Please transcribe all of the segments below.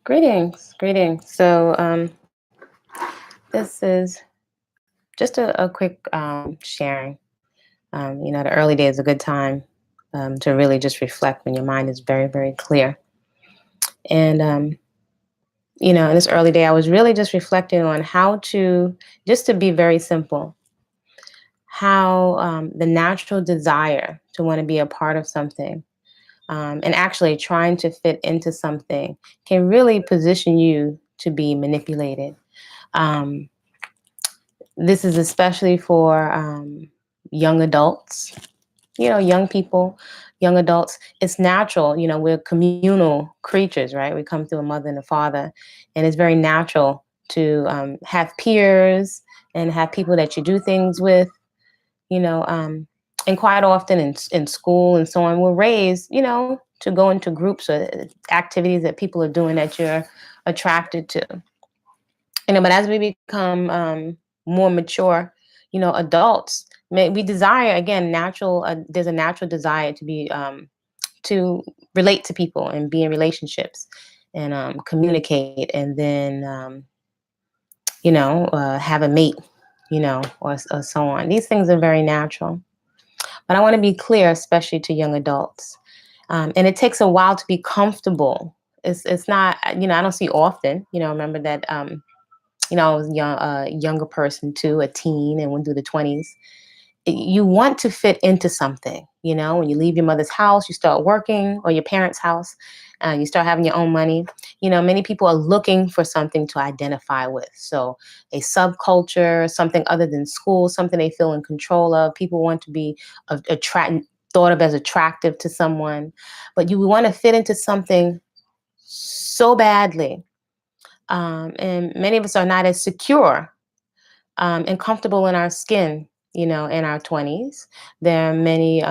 Greetings, greetings. This is just a quick sharing. The early day is a good time to really just reflect when your mind is very, very clear. And in this early day, I was really just reflecting on how just to be very simple, how the natural desire to want to be a part of something and actually trying to fit into something can really position you to be manipulated. Um, This is especially for young adults, young people, young adults. It's natural, we're communal creatures, right? We come through a mother and a father, and it's very natural to have peers and have people that you do things with, you know, um, and quite often in school and so on, we're raised, to go into groups or activities that people are doing that you're attracted to. But as we become more mature, adults, we desire again natural. There's a natural desire to relate to people and be in relationships and communicate, and then have a mate, or so on. These things are very natural, but I want to be clear, especially to young adults. And it takes a while to be comfortable. It's not, I don't see often. Remember that. I was a younger person too, a teen, and went through the 20s. You want to fit into something, when you leave your mother's house, you start working, or your parents' house, you start having your own money. Many people are looking for something to identify with. So a subculture, something other than school, something they feel in control of. People want to be thought of as attractive to someone, but you want to fit into something so badly. And many of us are not as secure and comfortable in our skin, in our 20s. There are many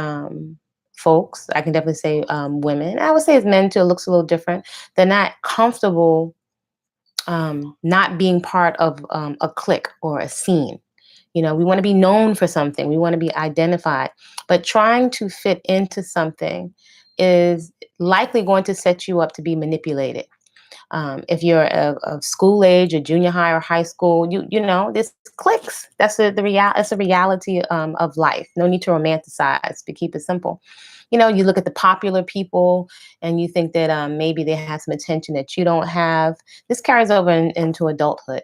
folks, I can definitely say women, I would say it's men too, it looks a little different. They're not comfortable not being part of a clique or a scene. We want to be known for something, we want to be identified, but trying to fit into something is likely going to set you up to be manipulated. If you're of school age or junior high or high school, this clicks. That's a reality of life. No need to romanticize, but keep it simple. You look at the popular people and you think that maybe they have some attention that you don't have. This carries over into adulthood.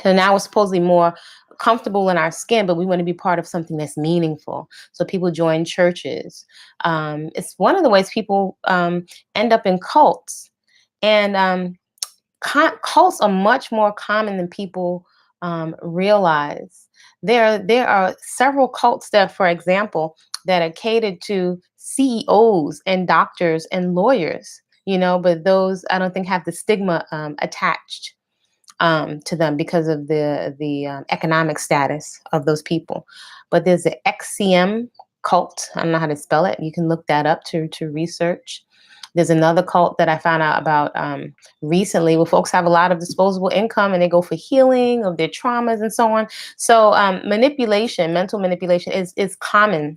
So now we're supposedly more comfortable in our skin, but we want to be part of something that's meaningful. So people join churches. It's one of the ways people end up in cults. And cults are much more common than people realize. There are several cults that, for example, that are catered to CEOs and doctors and lawyers. But those I don't think have the stigma attached to them because of the economic status of those people. But there's the XCM cult. I don't know how to spell it. You can look that up to research. There's another cult that I found out about recently where folks have a lot of disposable income and they go for healing of their traumas and so on. So manipulation, mental manipulation is common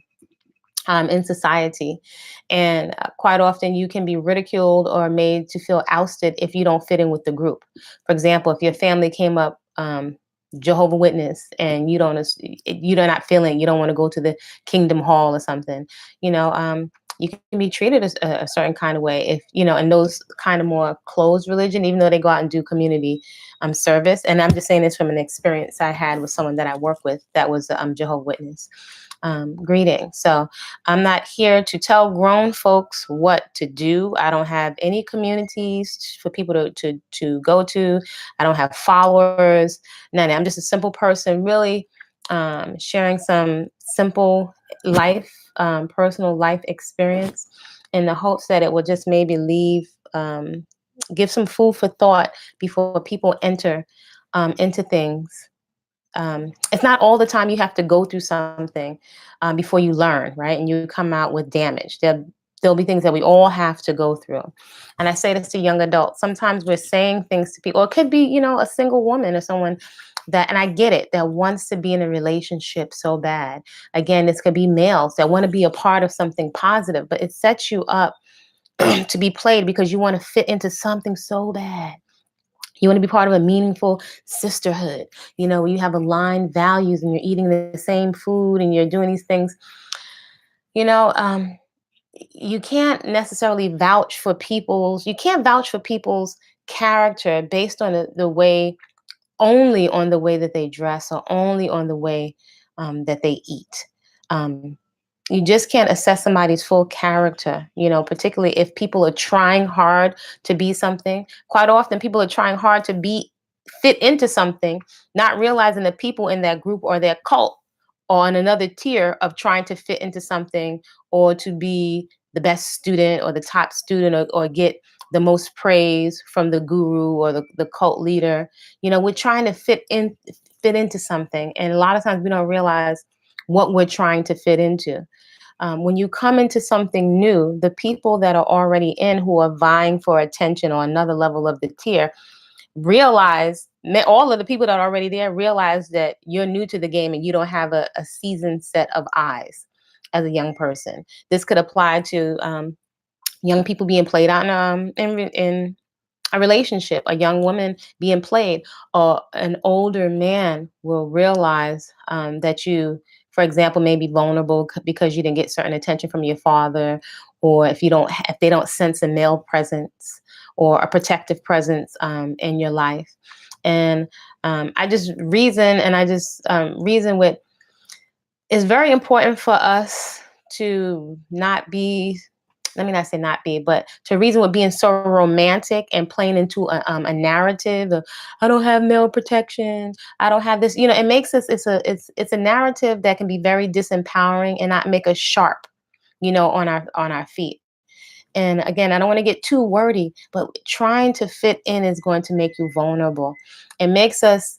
in society. And quite often you can be ridiculed or made to feel ousted if you don't fit in with the group. For example, if your family came up Jehovah Witness and you're not feeling, you don't want to go to the Kingdom Hall or something, you can be treated a certain kind of way if, in those kind of more closed religion, even though they go out and do community service. And I'm just saying this from an experience I had with someone that I work with that was Jehovah Witness. Greeting. So I'm not here to tell grown folks what to do. I don't have any communities for people to go to. I don't have followers. None. I'm just a simple person, really sharing some simple life, personal life experience, in the hopes that it will just maybe give some food for thought before people enter into things. It's not all the time you have to go through something before you learn, right? And you come out with damage. There'll be things that we all have to go through. And I say this to young adults. Sometimes we're saying things to people, or it could be, a single woman or someone and I get it, that wants to be in a relationship so bad. Again, this could be males that want to be a part of something positive, but it sets you up to be played because you want to fit into something so bad. You want to be part of a meaningful sisterhood, where you have aligned values and you're eating the same food and you're doing these things. You know, um, you can't necessarily you can't vouch for people's character based on the way, only on the way that they dress or only on the way that they eat. Um, you just can't assess somebody's full character, particularly if people are trying hard to be something. Quite often, people are trying hard to fit into something, not realizing that people in that group or their cult are on another tier of trying to fit into something or to be the best student or the top student or get the most praise from the guru or the cult leader. We're trying to fit into something. And a lot of times we don't realize what we're trying to fit into. When you come into something new, the people that are already in who are vying for attention or another level of the tier all of the people that are already there realize that you're new to the game and you don't have a seasoned set of eyes as a young person. This could apply to young people being played on in a relationship, a young woman being played, or an older man will realize that you, for example, may be vulnerable because you didn't get certain attention from your father, or if they don't sense a male presence or a protective presence in your life. And I just reason with it's very important for us to not be, let me not say not be, but to reason with being so romantic and playing into a narrative of, I don't have male protection, I don't have this. It makes us, it's a narrative that can be very disempowering and not make us sharp, on our feet. And again, I don't want to get too wordy, but trying to fit in is going to make you vulnerable. It makes us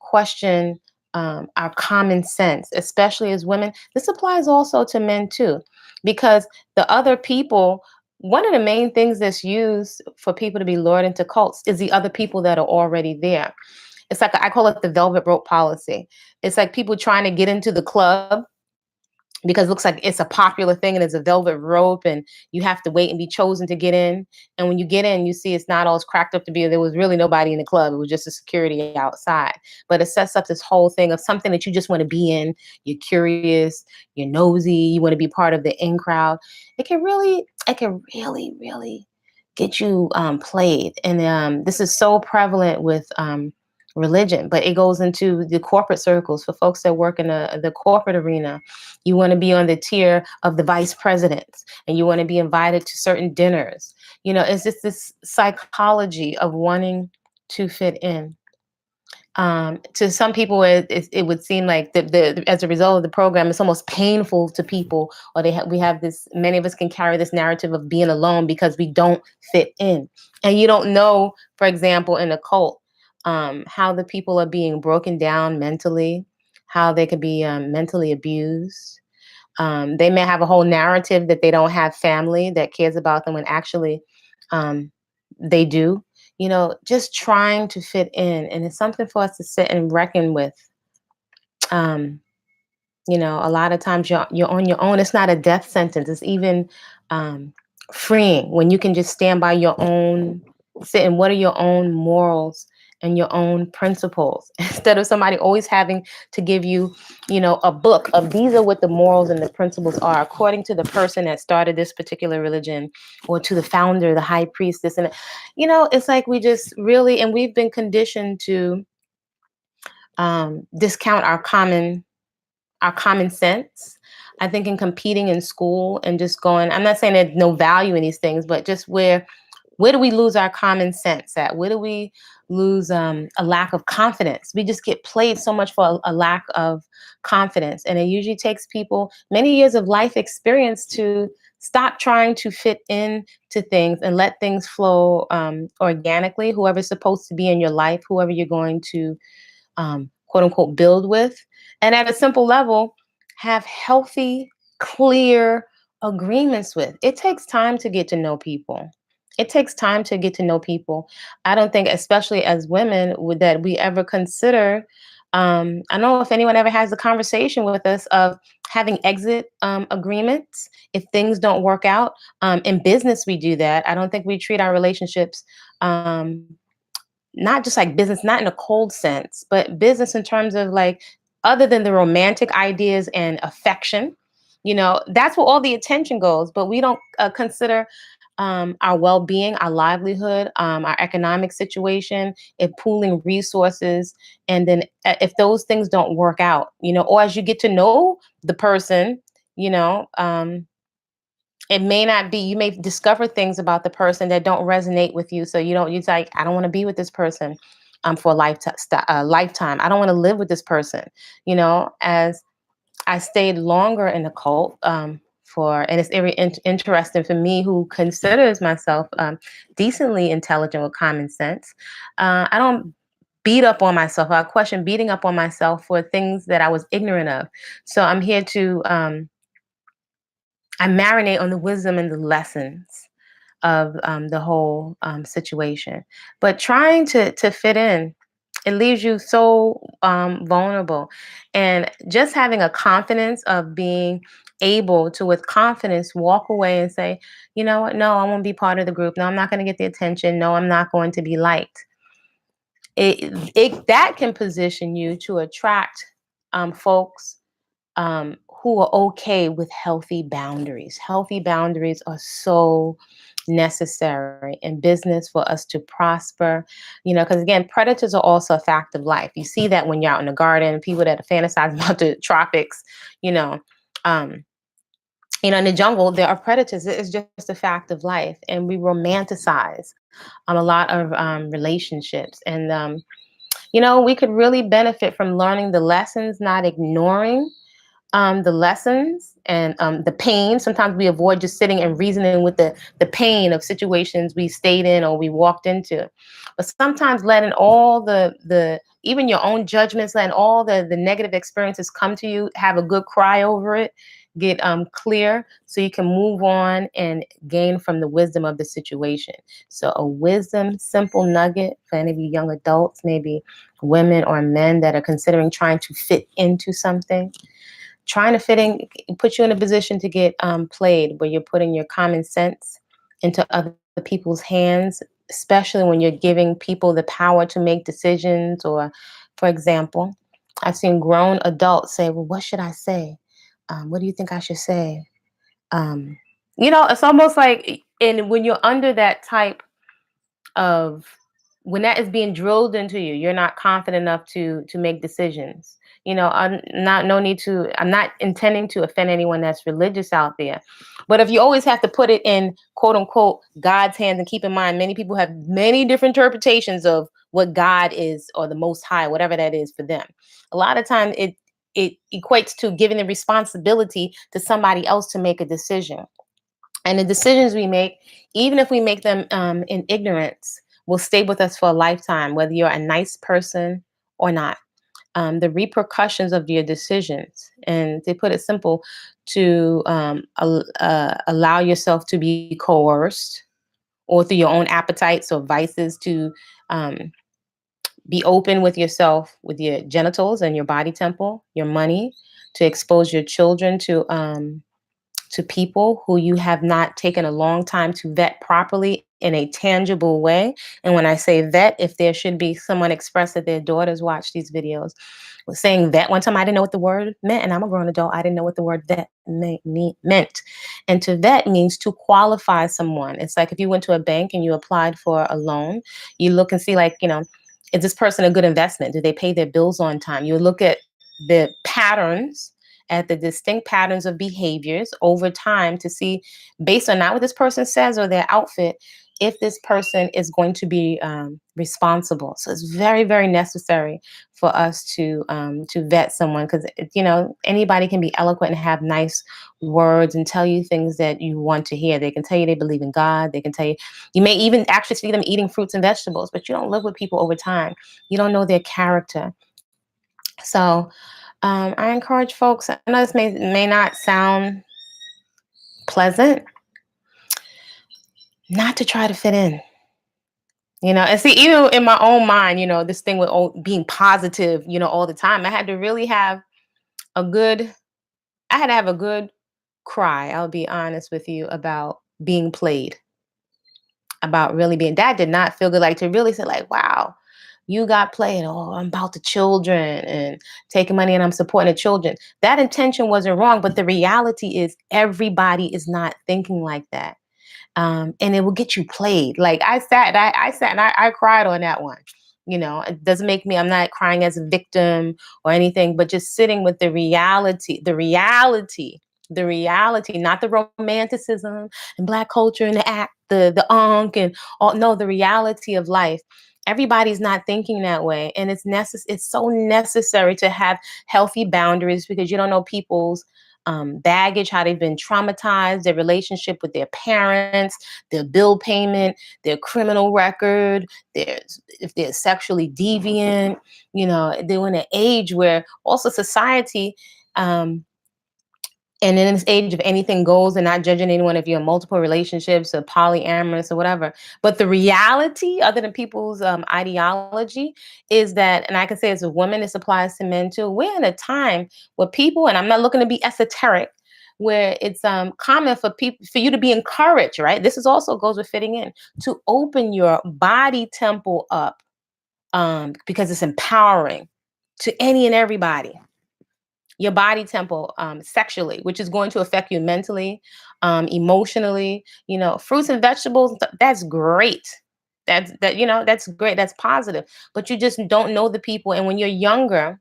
question our common sense, especially as women. This applies also to men too, because the other people, one of the main things that's used for people to be lured into cults is the other people that are already there. It's like I call it the velvet rope policy. It's like people trying to get into the club because it looks like it's a popular thing and it's a velvet rope and you have to wait and be chosen to get in. And when you get in, you see it's not all it's cracked up to be. There was really nobody in the club. It was just a security outside. But it sets up this whole thing of something that you just want to be in. You're curious, you're nosy, you want to be part of the in crowd. It can really get you played. And this is so prevalent with religion, but it goes into the corporate circles for folks that work in the corporate arena. You want to be on the tier of the vice presidents and you want to be invited to certain dinners. It's just this psychology of wanting to fit in. To some people, it would seem like as a result of the program, it's almost painful to people, or we have this. Many of us can carry this narrative of being alone because we don't fit in, and you don't know, for example, in a cult, how the people are being broken down mentally, how they could be mentally abused. They may have a whole narrative that they don't have family that cares about them when actually um, they do. Just trying to fit in. And it's something for us to sit and reckon with. Um, a lot of times you're on your own. It's not a death sentence. It's even um, freeing when you can just stand by your own, sit and what are your own morals and your own principles instead of somebody always having to give you, a book of these are what the morals and the principles are according to the person that started this particular religion or to the founder, the high priest, this and that. It's like we just really, and we've been conditioned to discount our common sense. I think in competing in school and just going, I'm not saying there's no value in these things, but just where do we lose our common sense at? Where do we lose a lack of confidence? We just get played so much for a lack of confidence. And it usually takes people many years of life experience to stop trying to fit in to things and let things flow organically. Whoever's supposed to be in your life, whoever you're going to quote unquote build with. And at a simple level, have healthy, clear agreements with. It takes time to get to know people. It takes time to get to know people. I don't think, especially as women, that we ever consider I don't know if anyone ever has a conversation with us of having exit agreements if things don't work out. In business, we do that. I don't think we treat our relationships um, not just like business, not in a cold sense, but business in terms of like other than the romantic ideas and affection. That's where all the attention goes, but we don't consider our well-being, our livelihood, our economic situation, if pooling resources, and then if those things don't work out, or as you get to know the person, you know, it may not be, you may discover things about the person that don't resonate with you. So you're like, I don't want to be with this person for a lifetime. I don't want to live with this person. As I stayed longer in the cult and it's very interesting for me who considers myself decently intelligent with common sense. I don't beat up on myself. I question beating up on myself for things that I was ignorant of. So I'm here to I marinate on the wisdom and the lessons of the whole situation. But trying to fit in, it leaves you so vulnerable. And just having a confidence of being able to, with confidence, walk away and say, you know what, no, I won't be part of the group. No, I'm not going to get the attention. No, I'm not going to be liked. That can position you to attract folks who are okay with healthy boundaries. Healthy boundaries are so necessary in business for us to prosper. Because again, predators are also a fact of life. You see that when you're out in the garden, people that fantasize about the tropics, you know. Um, in the jungle, there are predators. It's just a fact of life, and we romanticize a lot of relationships. And we could really benefit from learning the lessons, not ignoring the lessons and the pain. Sometimes we avoid just sitting and reasoning with the pain of situations we stayed in or we walked into. But sometimes letting all the even your own judgments, letting all the negative experiences come to you, have a good cry over it, get clear so you can move on and gain from the wisdom of the situation. So a wisdom, simple nugget for any of you young adults, maybe women or men that are considering trying to fit into something. Trying to fit in put you in a position to get played, where you're putting your common sense into other people's hands, especially when you're giving people the power to make decisions. Or, for example, I've seen grown adults say, well, what should I say? What do you think I should say? Um, it's almost like, and when you're under that type of, when that is being drilled into you, you're not confident enough to make decisions. I'm not intending to offend anyone that's religious out there. But if you always have to put it in quote unquote God's hands, and keep in mind many people have many different interpretations of what God is, or the most high, whatever that is for them. A lot of times it equates to giving the responsibility to somebody else to make a decision. And the decisions we make, even if we make them in ignorance, will stay with us for a lifetime, whether you're a nice person or not. The repercussions of your decisions, and to put it simple, to allow yourself to be coerced, or through your own appetites or vices, to um, be open with yourself, with your genitals and your body temple, your money, to expose your children to people who you have not taken a long time to vet properly in a tangible way. And when I say vet, if there should be someone express that their daughters watch these videos, was saying vet one time, I didn't know what the word meant, and I'm a grown adult. I didn't know what the word vet meant. And to vet means to qualify someone. It's like if you went to a bank and you applied for a loan, you look and see, like, is this person a good investment? Do they pay their bills on time? You look at the patterns, at the distinct patterns of behaviors over time, to see, based on not what this person says or their outfit, if this person is going to be responsible. So it's very, very necessary for us to vet someone, because anybody can be eloquent and have nice words and tell you things that you want to hear. They can tell you they believe in God. They can tell you, you may even actually see them eating fruits and vegetables, but you don't live with people over time. You don't know their character. So I encourage folks. I know this may not sound pleasant, not to try to fit in. And see, even in my own mind, this thing with being positive, all the time, I had to really have a good, I had to have a good cry. I'll be honest with you about being played, about really being, that did not feel good. Like to really say like, wow, you got played. Oh, I'm about the children and taking money and I'm supporting the children. That intention wasn't wrong, but the reality is everybody is not thinking like that. And it will get you played. Like I sat and I cried on that one. It doesn't make me, I'm not crying as a victim or anything, but just sitting with the reality, not the romanticism and black culture and the act, the unk and all. No, the reality of life. Everybody's not thinking that way, and it's so necessary to have healthy boundaries because you don't know people's baggage, how they've been traumatized, their relationship with their parents, their bill payment, their criminal record, if they're sexually deviant. They're in an age where also society, um, and in this age of anything goes and not judging anyone if you're in multiple relationships or polyamorous or whatever. But the reality, other than people's ideology, is that, and I can say as a woman, this applies to men too. We're in a time where people, and I'm not looking to be esoteric, where it's common for people, for you to be encouraged, right? This is also goes with fitting in, to open your body temple up, because it's empowering to any and everybody, your body temple, sexually, which is going to affect you mentally, emotionally. Fruits and vegetables, that's great. That's great. That's positive. But you just don't know the people. And when you're younger,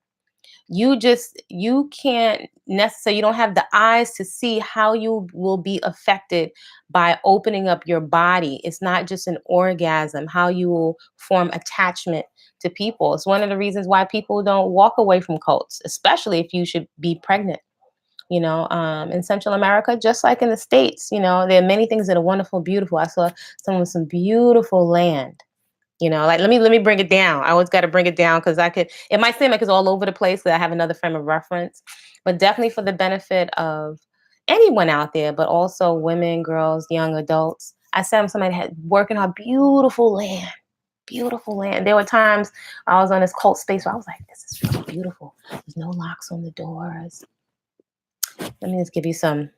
you can't necessarily, you don't have the eyes to see how you will be affected by opening up your body. It's not just an orgasm, how you will form attachment to people. It's one of the reasons why people don't walk away from cults, especially if you should be pregnant. In Central America, just like in the States, there are many things that are wonderful, beautiful. I saw some beautiful land. Like let me bring it down. I always got to bring it down because it might seem like it's all over the place, that I have another frame of reference, but definitely for the benefit of anyone out there, but also women, girls, young adults. I said somebody had working on beautiful land, beautiful land. There were times I was on this cult space where I was like, this is really beautiful. There's no locks on the doors. Let me just give you some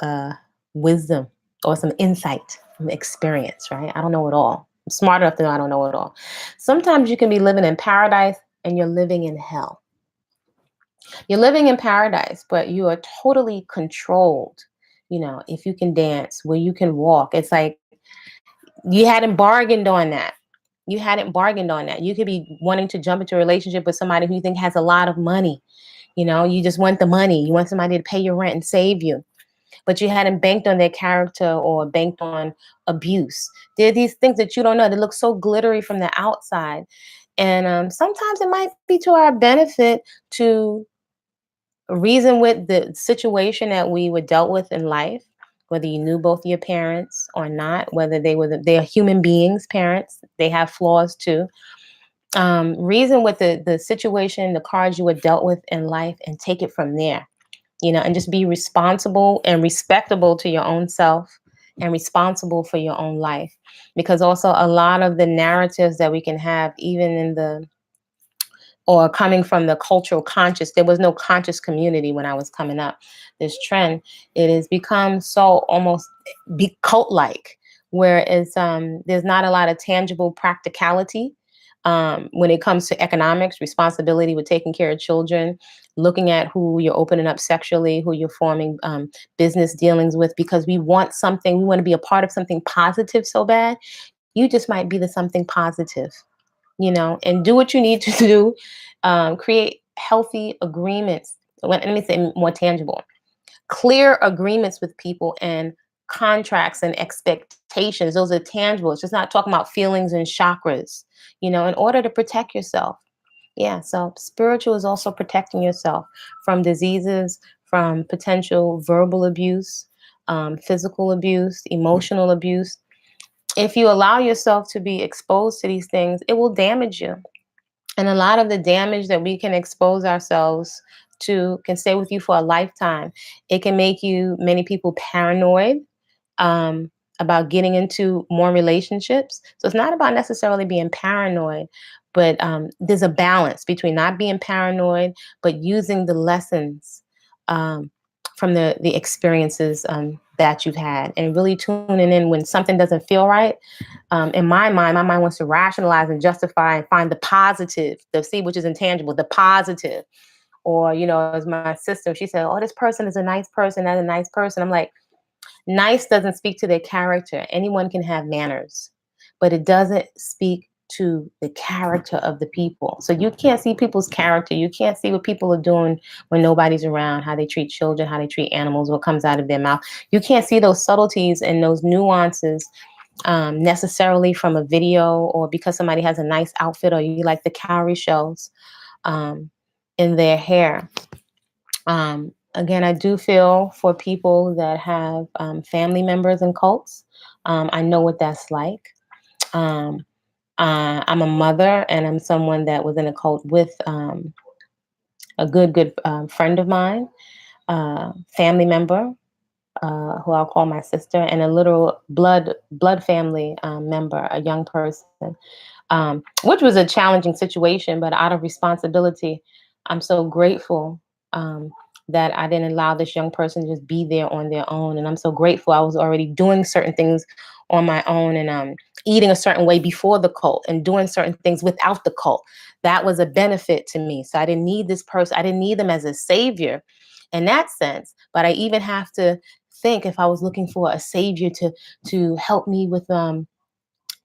uh, wisdom or some insight from experience, right? I don't know it all. I'm smart enough to know I don't know it all. Sometimes you can be living in paradise and you're living in hell. You're living in paradise, but you are totally controlled. If you can dance, where you can walk, it's like you hadn't bargained on that. You hadn't bargained on that. You could be wanting to jump into a relationship with somebody who you think has a lot of money. You just want the money. You want somebody to pay your rent and save you, but you hadn't banked on their character or banked on abuse. There are these things that you don't know. They look so glittery from the outside. And sometimes it might be to our benefit to reason with the situation that we were dealt with in life, whether you knew both your parents or not, whether they are human beings, parents, they have flaws too. Reason with the situation, the cards you were dealt with in life, and take it from there. And just be responsible and respectable to your own self and responsible for your own life. Because also a lot of the narratives that we can have, even in the or coming from the cultural conscious, there was no conscious community when I was coming up. This trend, it has become so almost be cult like, where there's not a lot of tangible practicality when it comes to economics, responsibility with taking care of children, looking at who you're opening up sexually, who you're forming business dealings with, because we want something, we want to be a part of something positive so bad. You just might be the something positive, and do what you need to do. Create healthy agreements. Let me say more tangible. Clear agreements with people and contracts and expectations. Those are tangible. It's just not talking about feelings and chakras, in order to protect yourself. Yeah. So spiritual is also protecting yourself from diseases, from potential verbal abuse, physical abuse, emotional abuse. If you allow yourself to be exposed to these things, it will damage you. And a lot of the damage that we can expose ourselves to can stay with you for a lifetime. It can make you, many people, paranoid, about getting into more relationships. So it's not about necessarily being paranoid, but there's a balance between not being paranoid, but using the lessons um, from the experiences that you've had, and really tuning in when something doesn't feel right. In my mind wants to rationalize and justify and find the positive, the see which is intangible, the positive. Or, as my sister, she said, "Oh, this person is a nice person. That's a nice person." I'm like, nice doesn't speak to their character. Anyone can have manners, but it doesn't speak to the character of the people. So you can't see people's character. You can't see what people are doing when nobody's around, how they treat children, how they treat animals, what comes out of their mouth. You can't see those subtleties and those nuances necessarily from a video, or because somebody has a nice outfit, or you like the cowrie shells um, in their hair. Again, I do feel for people that have family members in cults. I know what that's like. Um, I'm a mother, and I'm someone that was in a cult with a good friend of mine, family member, who I'll call my sister, and a literal blood family member, a young person, which was a challenging situation. But out of responsibility, I'm so grateful that I didn't allow this young person to just be there on their own. And I'm so grateful I was already doing certain things on my own, and eating a certain way before the cult and doing certain things without the cult. That was a benefit to me. So I didn't need this person. I didn't need them as a savior in that sense. But I even have to think, if I was looking for a savior to help me with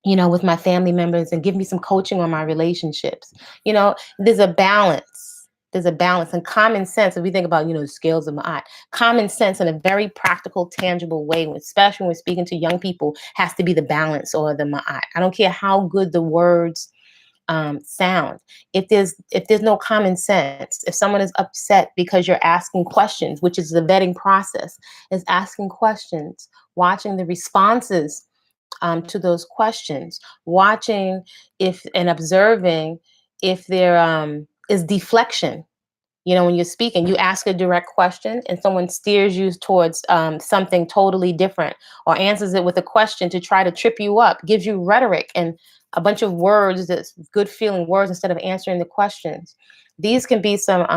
with my family members and give me some coaching on my relationships. There's a balance. There's a balance and common sense. If we think about, the scales of Ma'at, common sense in a very practical, tangible way, especially when we're speaking to young people, has to be the balance or the Ma'at. I don't care how good the words sound. If there's no common sense, if someone is upset because you're asking questions, which is the vetting process, is asking questions, watching the responses to those questions, watching if and observing if there is deflection. When you're speaking, you ask a direct question and someone steers you towards something totally different, or answers it with a question to try to trip you up, gives you rhetoric and a bunch of words, that's good feeling words, instead of answering the questions. These can be some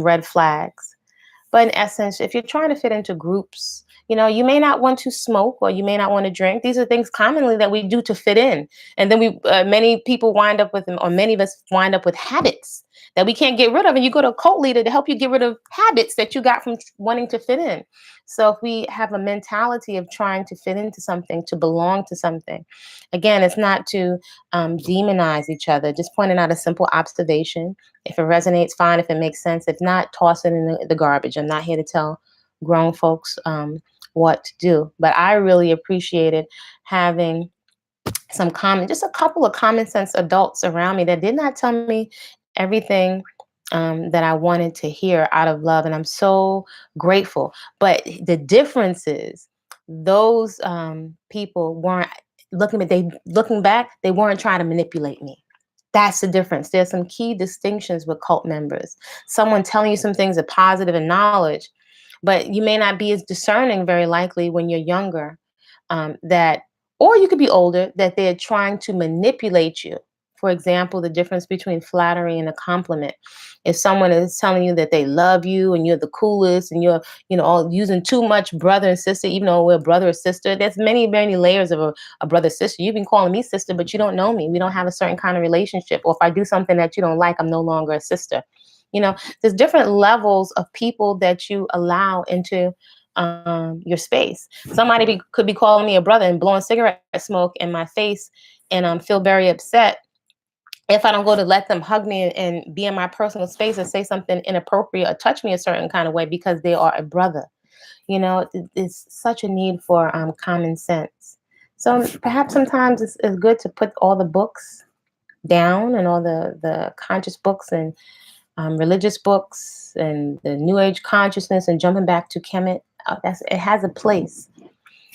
red flags. But in essence, if you're trying to fit into groups, you may not want to smoke, or you may not want to drink. These are things commonly that we do to fit in. And then many people wind up with, or many of us wind up with habits that we can't get rid of. And you go to a cult leader to help you get rid of habits that you got from wanting to fit in. So if we have a mentality of trying to fit into something, to belong to something, again, it's not to demonize each other, just pointing out a simple observation. If it resonates, fine. If it makes sense, if not, toss it in the garbage. I'm not here to tell grown folks what to do. But I really appreciated having just a couple of common sense adults around me that did not tell me everything that I wanted to hear out of love. And I'm so grateful. But the difference is, those people weren't looking back, they weren't trying to manipulate me. That's the difference. There's some key distinctions with cult members. Someone telling you some things are positive and knowledge, but you may not be as discerning, very likely, when you're younger. That, or you could be older, that they're trying to manipulate you. For example, the difference between flattery and a compliment. If someone is telling you that they love you and you're the coolest, and you're, all using too much brother and sister, even though we're brother or sister, there's many, many layers of a brother sister. You've been calling me sister, but you don't know me. We don't have a certain kind of relationship. Or if I do something that you don't like, I'm no longer a sister. There's different levels of people that you allow into your space. Somebody could be calling me a brother and blowing cigarette smoke in my face, and feel very upset if I don't go to let them hug me and be in my personal space and say something inappropriate or touch me a certain kind of way because they are a brother. It's such a need for common sense. So perhaps sometimes it's good to put all the books down, and all the conscious books and religious books and the New Age consciousness, and jumping back to Kemet. It has a place,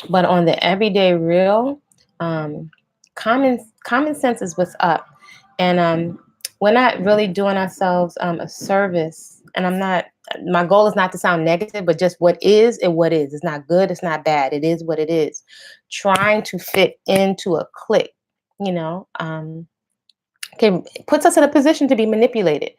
but on the everyday real, um, common sense is what's up, and we're not really doing ourselves a service. And I'm not my goal is not to sound negative, but just what is and what is. It's not good, it's not bad. It is what it is. Trying to fit into a clique, you know, can puts us in a position to be manipulated.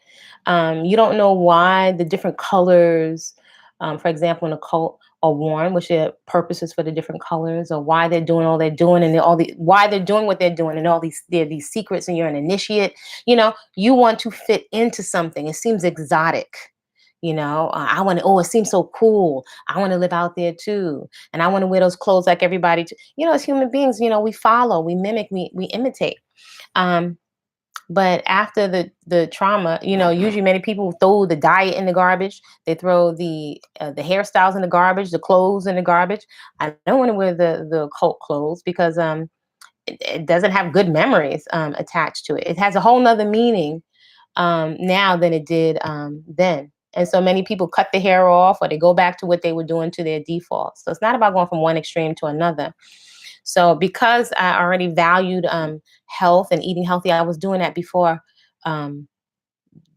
You don't know why the different colors, for example, in a cult, are worn, which their purposes for the different colors, or why they're doing all they're doing, and all the why they're doing what they're doing, and all these secrets, and you're an initiate. You know, you want to fit into something. It seems exotic. You know, I want to. Oh, it seems so cool. I want to live out there too, and I want to wear those clothes like everybody. Too. You know, as human beings, you know, we follow, we mimic, we imitate. Um, but after the trauma, you know, usually many people throw the diet in the garbage. They throw the hairstyles in the garbage, the clothes in the garbage. I don't want to wear the cult clothes because it doesn't have good memories attached to it. It has a whole nother meaning now than it did then. And so many people cut the hair off or they go back to what they were doing to their default. So it's not about going from one extreme to another. So because I already valued health and eating healthy, I was doing that before um,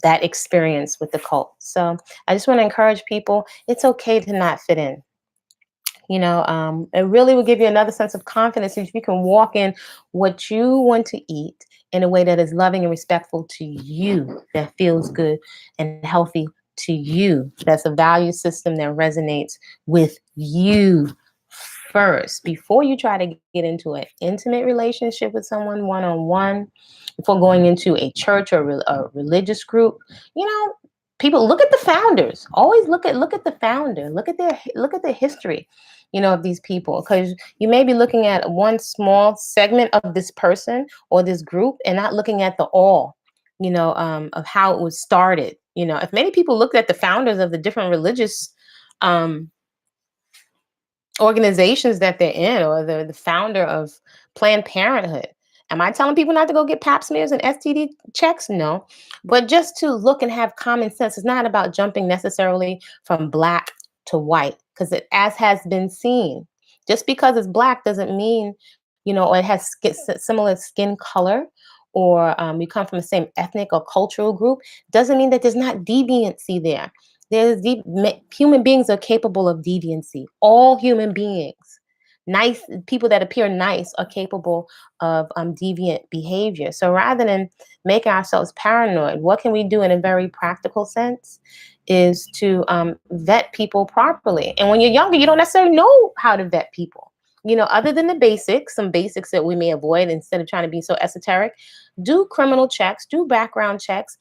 that experience with the cult. So I just want to encourage people, it's okay to not fit in. You know, it really will give you another sense of confidence if you can walk in what you want to eat in a way that is loving and respectful to you, that feels good and healthy to you. That's a value system that resonates with you first before you try to get into an intimate relationship with someone one on one, before going into a church or a religious group. You know, people look at the founders. Always look at the founder. Look at their history, you know, of these people, because you may be looking at one small segment of this person or this group and not looking at the all, you know, of how it was started. You know, if many people looked at the founders of the different religious um, organizations that they're in, or the founder of Planned Parenthood. Am I telling people not to go get pap smears and STD checks? No. But just to look and have common sense. It's not about jumping necessarily from black to white, because it, as has been seen, just because it's black doesn't mean, you know, or it has similar skin color, or we come from the same ethnic or cultural group, doesn't mean that there's not deviancy there. Human beings are capable of deviancy. All human beings, nice people that appear nice, are capable of deviant behavior. So rather than making ourselves paranoid, what can we do in a very practical sense? Is to vet people properly. And when you're younger, you don't necessarily know how to vet people. You know, other than the basics, some basics that we may avoid instead of trying to be so esoteric. Do criminal checks, do background checks,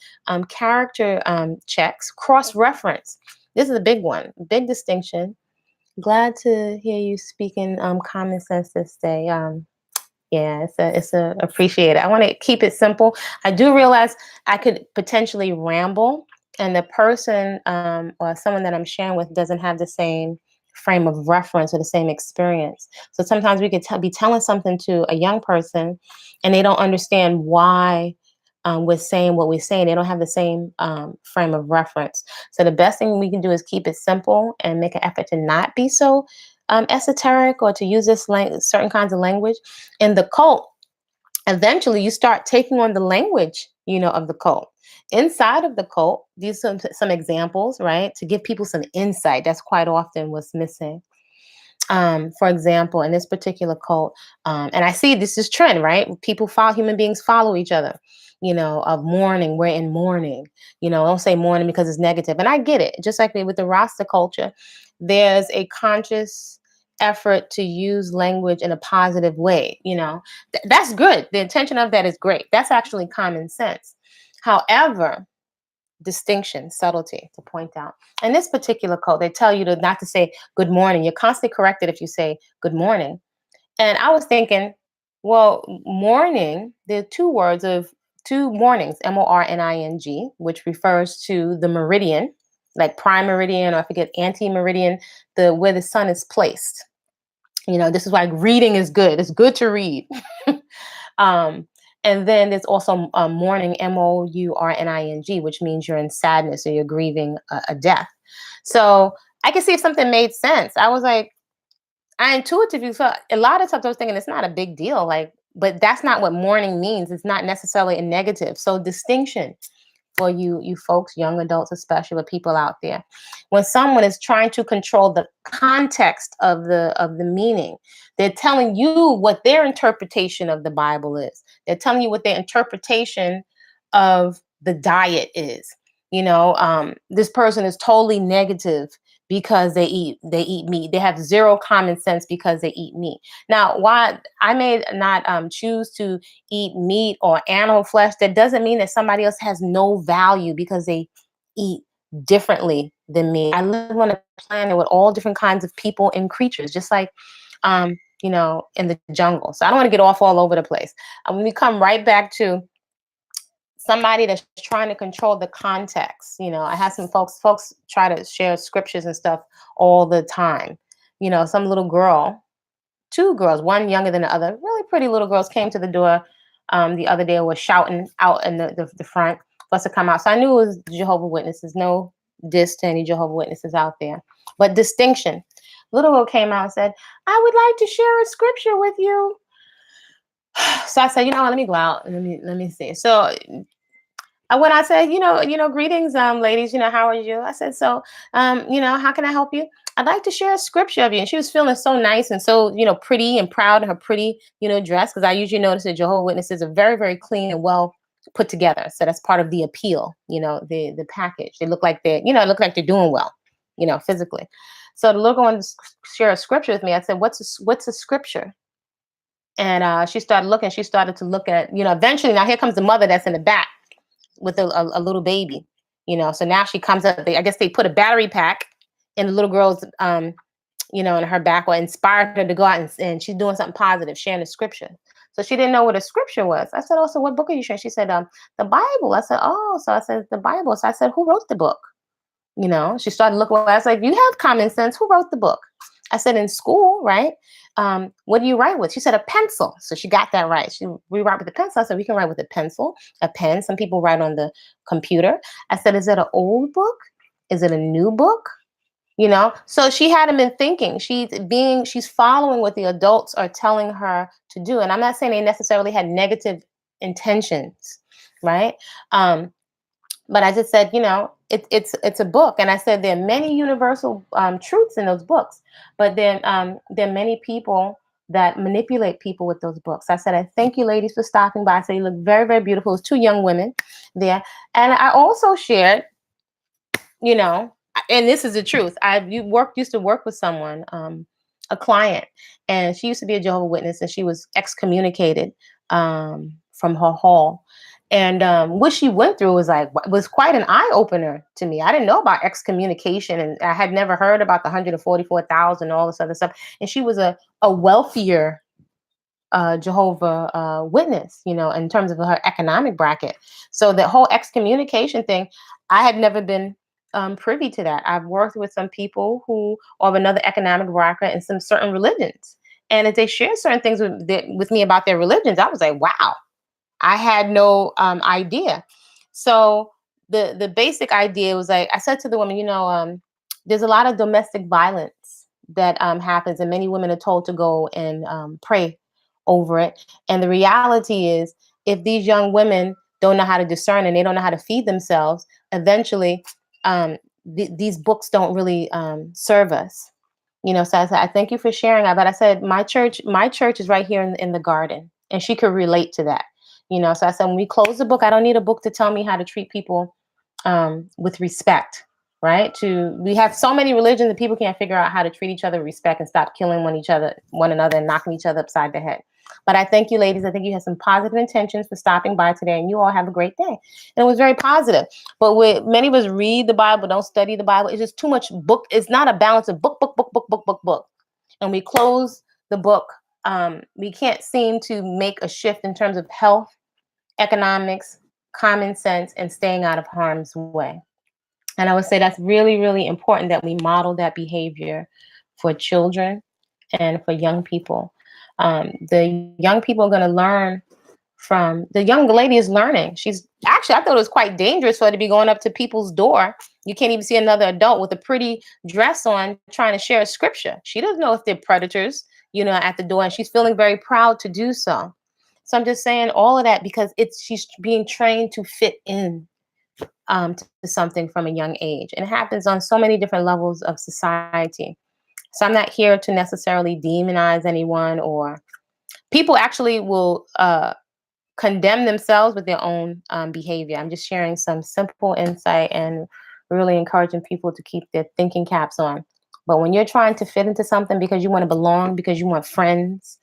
character checks, cross reference. This is a big one, big distinction. Glad to hear you speaking common sense this day. Yeah, it's a appreciate it. I want to keep it simple. I do realize I could potentially ramble, and the person or someone that I'm sharing with doesn't have the same frame of reference or the same experience. So sometimes we could be telling something to a young person, and they don't understand why we're saying what we're saying. They don't have the same frame of reference. So the best thing we can do is keep it simple and make an effort to not be so esoteric, or to use certain kinds of language. In the cult, eventually you start taking on the language, you know, of the cult. Inside of the cult, these some examples, right? To give people some insight. That's quite often what's missing. For example, in this particular cult, and I see this is trend, right? People follow, human beings follow each other. You know, of mourning, we're in mourning. You know, don't say mourning because it's negative, and I get it. Just like with the Rasta culture, there's a conscious effort to use language in a positive way. You know, that's good. The intention of that is great. That's actually common sense. However, distinction, subtlety to point out. In this particular code, they tell you to not to say good morning. You're constantly corrected if you say good morning. And I was thinking, well, morning, there are two mornings, morning, which refers to the meridian, like prime meridian, or I forget, anti-meridian, the where the sun is placed. You know, this is why reading is good. It's good to read. um, and then there's also mourning, mourning, which means you're in sadness or you're grieving a death. So I can see if something made sense. I was like, I intuitively felt a lot of times I was thinking it's not a big deal. Like, but that's not what mourning means. It's not necessarily a negative. So distinction. for you folks, young adults especially, but people out there. When someone is trying to control the context of the meaning, they're telling you what their interpretation of the Bible is. They're telling you what their interpretation of the diet is. This person is totally negative because they eat meat. They have zero common sense because they eat meat. Now, why I may not choose to eat meat or animal flesh, that doesn't mean that somebody else has no value because they eat differently than me. I live on a planet with all different kinds of people and creatures, just like in the jungle. So I don't want to get off all over the place. When we come right back to somebody that's trying to control the context. I have some folks try to share scriptures and stuff all the time. Some little girl, two girls, one younger than the other, really pretty little girls, came to the door the other day, was shouting out in the front for us to come out. So I knew it was Jehovah Witnesses. No diss to any Jehovah Witnesses out there, but distinction. Little girl came out and said, "I would like to share a scripture with you." So I said, you know what, let me go out and let me see. So when I said, greetings, ladies, how are you? I said, so, how can I help you? I'd like to share a scripture of you. And she was feeling so nice and so, pretty and proud in her pretty, dress. Because I usually notice that Jehovah's Witnesses are very, very clean and well put together. So that's part of the appeal, the package. They look like they're doing well, physically. So the little girl wanted to share a scripture with me. I said, what's a scripture? And she started looking. She started to look at, eventually, now here comes the mother that's in the back with a little baby, So now she comes up. I guess they put a battery pack in the little girl's, in her back, or inspired her to go out and she's doing something positive, sharing the scripture. So she didn't know what a scripture was. I said, "Oh, so what book are you sharing?" She said, "The Bible." I said, "Oh," so I said, "The Bible." So I said, "Who wrote the book?" She started looking. I was like, "You have common sense. Who wrote the book?" I said, "In school, right? What do you write with?" She said, "A pencil." So she got that right. We write with a pencil. I said, "We can write with a pencil, a pen. Some people write on the computer." I said, "Is it an old book? Is it a new book?" So she hadn't been thinking. She's following what the adults are telling her to do. And I'm not saying they necessarily had negative intentions, right? But I just said, it's a book, and I said there are many universal truths in those books, but then there are many people that manipulate people with those books. I said, "I thank you, ladies, for stopping by." I said, "You look very, very beautiful." It was two young women there, and I also shared, you know, and this is the truth. Used to work with someone, a client, and she used to be a Jehovah Witness, and she was excommunicated from her hall. And what she went through was quite an eye opener to me. I didn't know about excommunication, and I had never heard about the 144,000 and all this other stuff. And she was a wealthier Jehovah Witness, in terms of her economic bracket. So the whole excommunication thing, I had never been privy to that. I've worked with some people who are of another economic bracket in some certain religions, and if they share certain things with me about their religions, I was like, wow, I had no idea. So the basic idea was, like, I said to the woman, there's a lot of domestic violence that happens, and many women are told to go and pray over it. And the reality is, if these young women don't know how to discern and they don't know how to feed themselves, eventually these books don't really serve us. So I said, I thank you for sharing that. But I said, my church is right here in the garden, and she could relate to that. So I said, when we close the book, I don't need a book to tell me how to treat people with respect, right? We have so many religions that people can't figure out how to treat each other with respect and stop killing one another and knocking each other upside the head. But I thank you, ladies. I think you had some positive intentions for stopping by today, and you all have a great day. And it was very positive. But many of us read the Bible, don't study the Bible. It's just too much book. It's not a balance of book, book, book, book, book, book, book. And we close the book. We can't seem to make a shift in terms of health, economics, common sense, and staying out of harm's way. And I would say that's really, really important that we model that behavior for children and for young people. The young people are going to learn from the young lady is learning. She's actually, I thought it was quite dangerous for her to be going up to people's door. You can't even see another adult with a pretty dress on trying to share a scripture. She doesn't know if they're predators, at the door, and she's feeling very proud to do so. So I'm just saying all of that because she's being trained to fit in. to something from a young age. And it happens on so many different levels of society. So I'm not here to necessarily demonize anyone, or people actually will condemn themselves with their own behavior. I'm just sharing some simple insight and really encouraging people to keep their thinking caps on. But when you're trying to fit into something because you want to belong, because you want friends,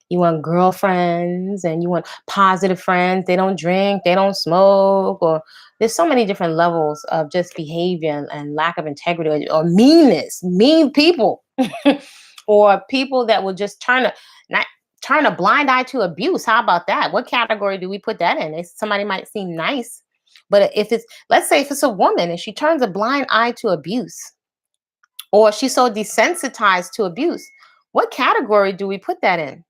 you want girlfriends, and you want positive friends, they don't drink, they don't smoke, or there's so many different levels of just behavior and lack of integrity, or meanness, mean people, or people that will just not turn a blind eye to abuse. How about that? What category do we put that in? Somebody might seem nice, but if it's, let's say if it's a woman and she turns a blind eye to abuse, or she's so desensitized to abuse, what category do we put that in?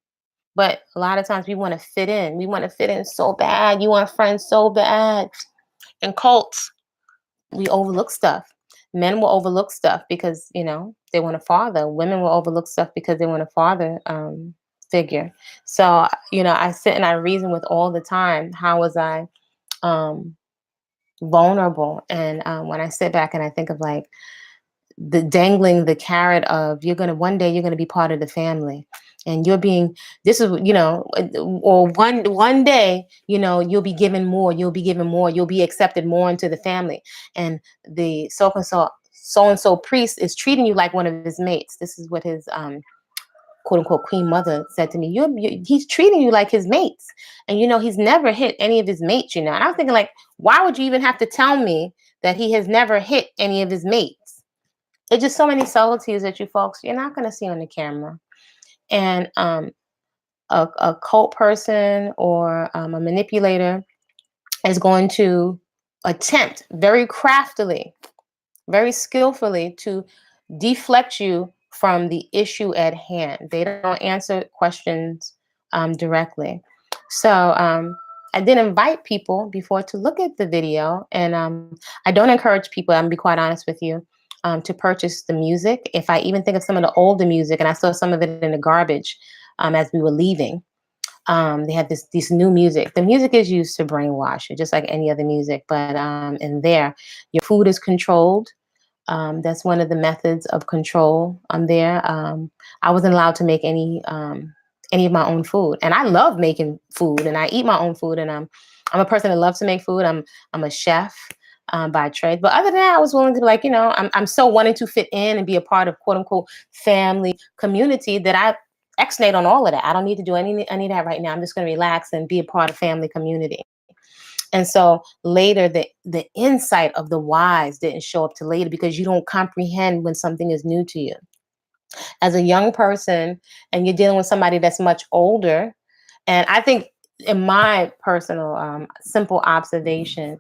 But a lot of times we want to fit in. We want to fit in so bad. You want friends so bad. In cults, we overlook stuff. Men will overlook stuff because, they want a father. Women will overlook stuff because they want a father figure. So, I sit and I reason with all the time. How was I um, vulnerable? And when I sit back and I think of like, the dangling the carrot of, one day you're gonna be part of the family, and you're being, this is, or one day, you'll be given more, you'll be accepted more into the family, and the so and so priest is treating you like one of his mates. This is what his quote unquote queen mother said to me. He's treating you like his mates, and he's never hit any of his mates. And I was thinking, like, why would you even have to tell me that he has never hit any of his mates? It's just so many subtleties that you folks, you're not going to see on the camera. And a cult person or a manipulator is going to attempt very craftily, very skillfully to deflect you from the issue at hand. They don't answer questions directly. So I did invite people before to look at the video, and I don't encourage people, I'm gonna be quite honest with you, to purchase the music. If I even think of some of the older music, and I saw some of it in the garbage as we were leaving, they had this new music. The music is used to brainwash you, just like any other music. But in there, your food is controlled. That's one of the methods of control on there. I wasn't allowed to make any of my own food, and I love making food, and I eat my own food, and I'm a person that loves to make food. I'm a chef by trade, but other than that, I was willing to be like, I'm so wanting to fit in and be a part of quote unquote family community that I exnate on all of that. I don't need to do any of that right now. I'm just going to relax and be a part of family community. And so later, the insight of the whys didn't show up till later because you don't comprehend when something is new to you. As a young person, and you're dealing with somebody that's much older, and I think, in my personal simple observation,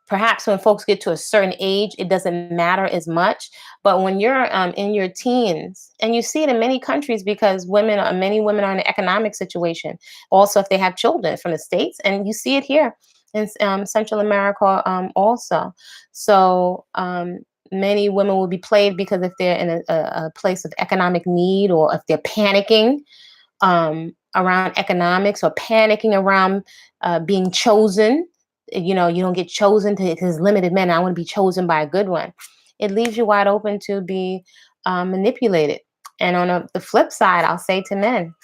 perhaps when folks get to a certain age, it doesn't matter as much. But when you're in your teens, and you see it in many countries, because many women are in an economic situation. Also, if they have children from the States, and you see it here in Central America also. So many women will be played because if they're in a place of economic need, or if they're panicking around economics, or panicking around being chosen. You don't get chosen to his limited men. I want to be chosen by a good one. It leaves you wide open to be manipulated. And on the flip side, I'll say to men,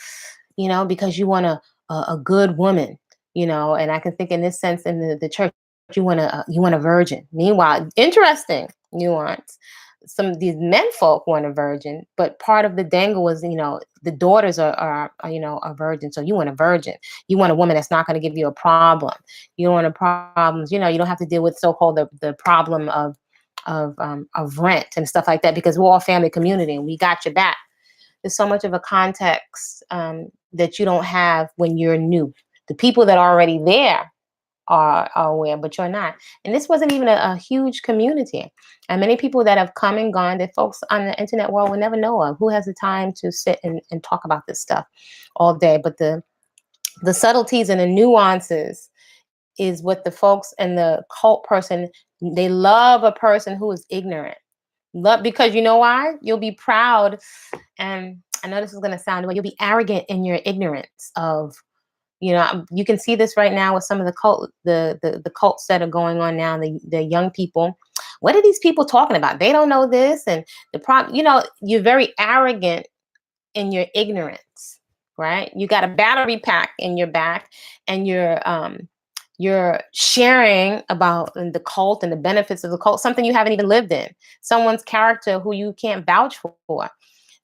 because you want a good woman, and I can think in this sense in the church, you want a virgin. Meanwhile, interesting nuance. Some of these men folk want a virgin, but part of the dangle was, the daughters are virgin. So you want a virgin. You want a woman that's not going to give you a problem. You don't want a problems. You don't have to deal with so-called the problem of rent and stuff like that, because we're all family community and we got your back. There's so much of a context that you don't have when you're new. The people that are already there are aware, but you're not. And this wasn't even a huge community. And many people that have come and gone that folks on the internet world will never know of. Who has the time to sit and talk about this stuff all day? But the subtleties and the nuances is what the folks and the cult person, they love a person who is ignorant. Love, because you know why? You'll be proud. And I know this is going to sound, but you'll be arrogant in your ignorance of You can see this right now with some of the cults that are going on now. The young people. What are these people talking about? They don't know this, and the problem. You're very arrogant in your ignorance, right? You got a battery pack in your back, and you're sharing about the cult and the benefits of the cult, something you haven't even lived in, someone's character who you can't vouch for.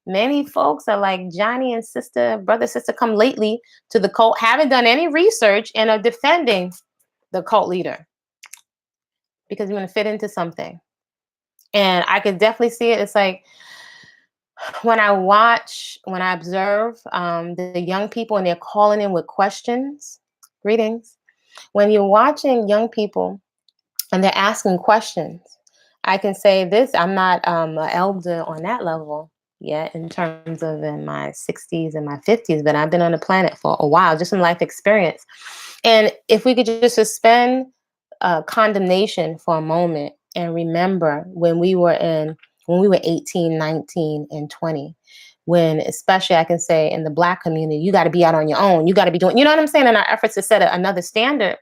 Many folks are like Johnny and brother, sister, come lately to the cult, haven't done any research, and are defending the cult leader because you want to fit into something. And I could definitely see it. It's like when I observe the young people and they're calling in with questions, greetings. When you're watching young people and they're asking questions, I can say this: I'm not an elder on that level yet, in terms of in my 60s and my 50s, but I've been on the planet for a while, just in life experience. And if we could just suspend condemnation for a moment and remember when we were 18, 19, and 20, when, especially I can say in the Black community, you got to be out on your own. You got to be doing, you know what I'm saying? In our efforts to set another standard,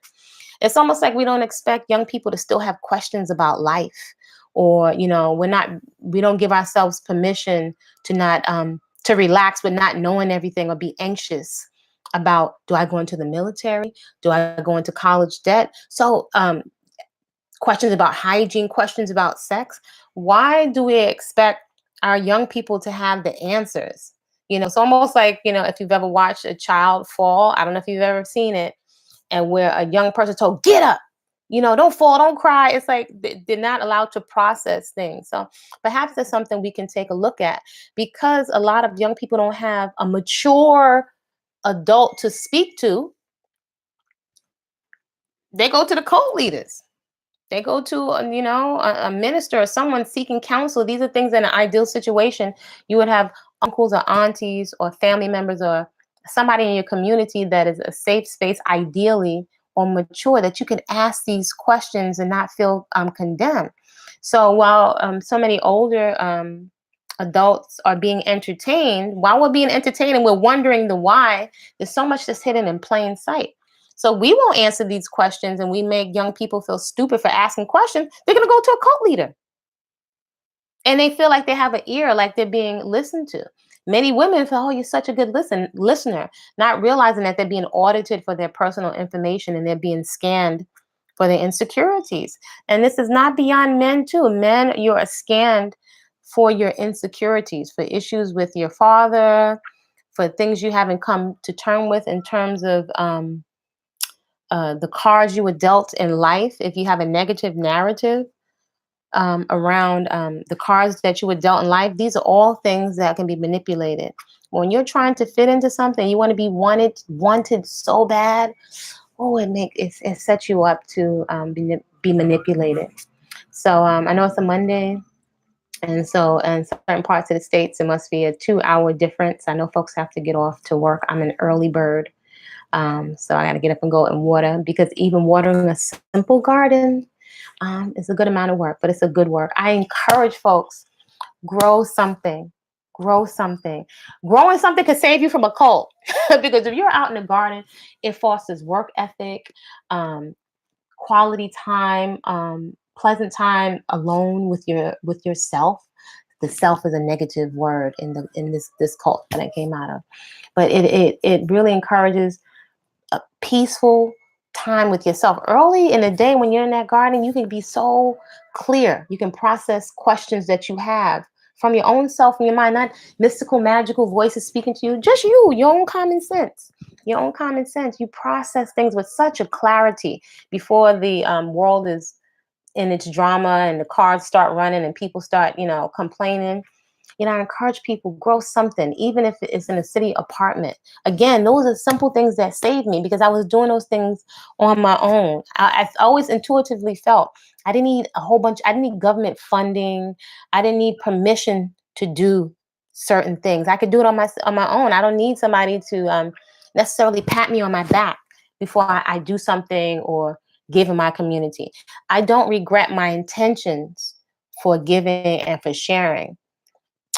it's almost like we don't expect young people to still have questions about life, or we don't give ourselves permission to not to relax with not knowing everything, or be anxious about, do I go into the military? Do I go into college debt? So questions about hygiene, questions about sex. Why do we expect our young people to have the answers? It's almost like, if you've ever watched a child fall, I don't know if you've ever seen it, and where a young person told, get up, don't fall, don't cry. It's like they're not allowed to process things. So perhaps that's something we can take a look at, because a lot of young people don't have a mature adult to speak to. They go to the cult leaders. They go to a minister or someone seeking counsel. These are things in an ideal situation you would have uncles or aunties or family members or somebody in your community that is a safe space, ideally, or mature, that you can ask these questions and not feel condemned. So while so many older adults are being entertained, while we're being entertained and we're wondering the why, there's so much that's hidden in plain sight. So we won't answer these questions, and we make young people feel stupid for asking questions. They're going to go to a cult leader, and they feel like they have an ear, like they're being listened to. Many women feel, oh, you're such a good listener, not realizing that they're being audited for their personal information, and they're being scanned for their insecurities. And this is not beyond men too. Men, you are scanned for your insecurities, for issues with your father, for things you haven't come to term with in terms of the cards you were dealt in life. If you have a negative narrative around the cards that you were dealt in life, these are all things that can be manipulated. When you're trying to fit into something, you want to be wanted so bad. Oh, it sets you up to be manipulated. So I know it's a Monday, and so in certain parts of the states, it must be a 2-hour difference. I know folks have to get off to work. I'm an early bird. So I got to get up and go and water, because even watering a simple garden is a good amount of work, but it's a good work. I encourage folks, grow something, grow something. Growing something could save you from a cult, because if you're out in the garden, it fosters work ethic, um, quality time, pleasant time alone with yourself. The self is a negative word in this cult that I came out of, but it really encourages a peaceful time with yourself. Early in the day when you're in that garden, you can be so clear. You can process questions that you have from your own self, from your mind, not mystical, magical voices speaking to you, just you, your own common sense. Your own common sense. You process things with such a clarity before the world is in its drama and the cards start running and people start, complaining. I encourage people, grow something, even if it's in a city apartment. Again, those are simple things that saved me, because I was doing those things on my own. I always intuitively felt I didn't need I didn't need government funding. I didn't need permission to do certain things. I could do it on my own. I don't need somebody to necessarily pat me on my back before I do something or give in my community. I don't regret my intentions for giving and for sharing.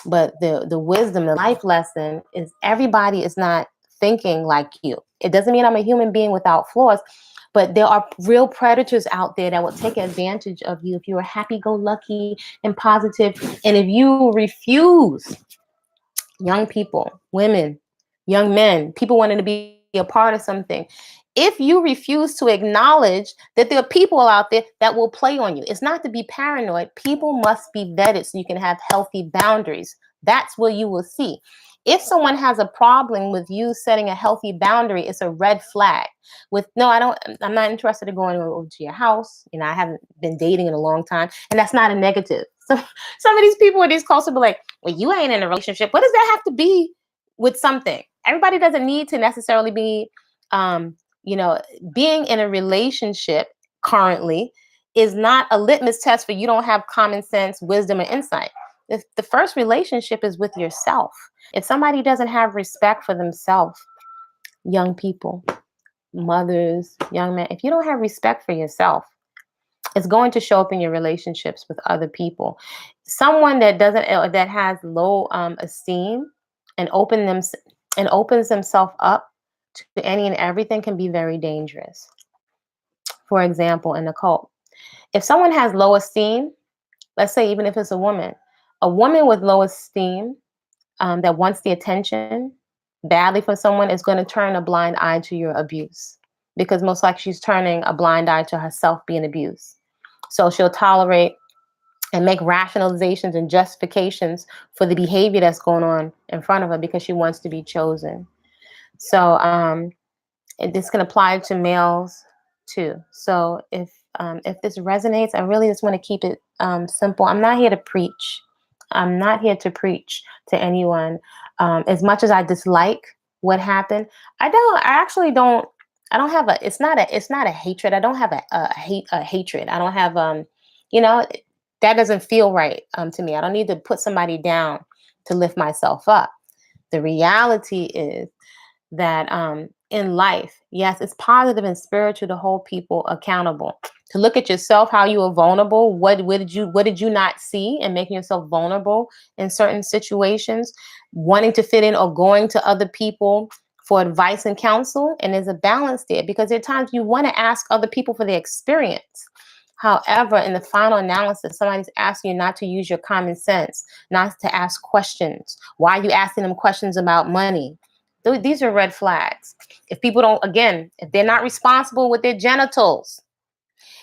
But the wisdom, the life lesson is, everybody is not thinking like you. It doesn't mean I'm a human being without flaws, but there are real predators out there that will take advantage of you if you are happy-go-lucky and positive. And if you refuse, young people, women, young men, people wanting to be a part of something. If you refuse to acknowledge that there are people out there that will play on you, it's not to be paranoid. People must be vetted so you can have healthy boundaries. That's what you will see. If someone has a problem with you setting a healthy boundary, it's a red flag. With no, I'm not interested in going over to your house. You know, I haven't been dating in a long time, and that's not a negative. So some of these people in these cultures be like, well, you ain't in a relationship. What does that have to be with something? Everybody doesn't need to necessarily be, um, you know, being in a relationship currently is not a litmus test for you don't have common sense, wisdom, and insight. If the first relationship is with yourself. If somebody doesn't have respect for themselves, young people, mothers, young men, if you don't have respect for yourself, it's going to show up in your relationships with other people. Someone that doesn't that has low esteem and opens themselves up to any and everything can be very dangerous. For example, in the cult, if someone has low esteem, let's say even if it's a woman with low esteem that wants the attention badly from someone is going to turn a blind eye to your abuse because most likely she's turning a blind eye to herself being abused. So she'll tolerate and make rationalizations and justifications for the behavior that's going on in front of her because she wants to be chosen. So this can apply to males too. So if this resonates, I really just want to keep it simple. I'm not here to preach. I'm not here to preach to anyone. As much as I dislike what happened, I actually don't. I don't have a. It's not a hatred. I don't have a hatred. I don't have you know, that doesn't feel right to me. I don't need to put somebody down to lift myself up. The reality is that in life, yes, it's positive and spiritual to hold people accountable. To look at yourself, how you were vulnerable, what did you not see, and making yourself vulnerable in certain situations, wanting to fit in or going to other people for advice and counsel. And there's a balance there because there are times you want to ask other people for their experience. However, in the final analysis, somebody's asking you not to use your common sense, not to ask questions. Why are you asking them questions about money? These are red flags. If people don't, again, if they're not responsible with their genitals,